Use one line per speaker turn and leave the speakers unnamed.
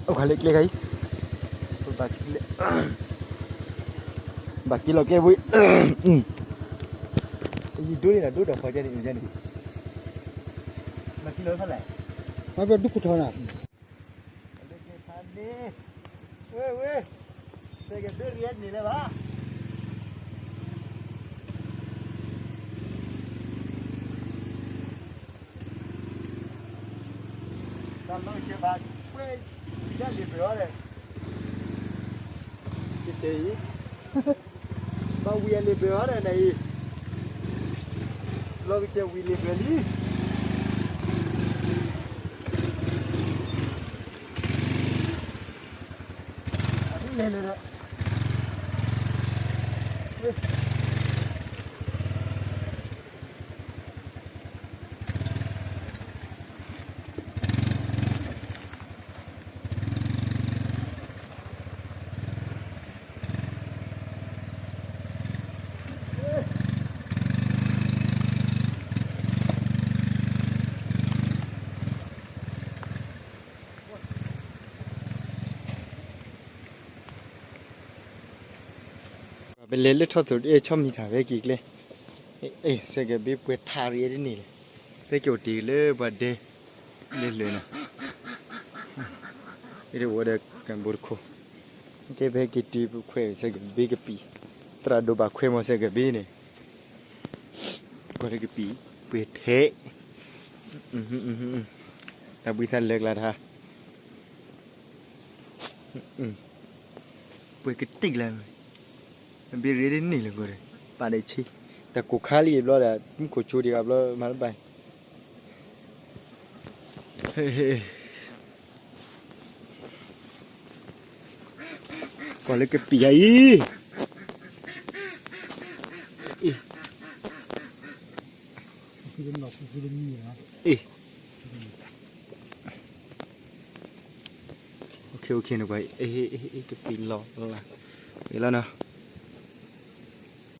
ô khá lịch lịch ấy bà kia là cái vui gì đuôi là đuôi đầu khỏi gia đình mà khi lớn phát lại
mà bây đúc thôi nào
xe cái đứa riết này là ba tao nói chuyện ba quê ra liền rồi đấy cái gì bao nhiêu liền rồi đấy này lo cái chơi liền rồi đi lên rồi đấyเป็นเล่นทอดสุดชอบมีถ่ายไว้กี่เลยเสกบีเปิดทารีได้นี่เลยไปเกี่ยวตีเลยบัดเดเล่นเลยนะเดี๋ยวว่าเด็กกันบุญคู่เก็บให้กี่ตีบุคคลเสกบีกับปีตราดูบักควยมาเสกบีเนี่ยก็ได้กับปีเปิดเทะแต่บุญทันเลิกแล้วท่าเปิดกระติกเลยบีเรียนนี่เลยกูเลยปาได้ชีแต่กูข้ารีบแล้วแหละมึงกูชูดีกับแล้วมาแล้วไปเฮ้ก่อนเลยก็ปีไ
คือหนอกคือนี่นะ
โอเคนะไปก็ปีหลอกแล้วล่ะนี่แล้วเนาะ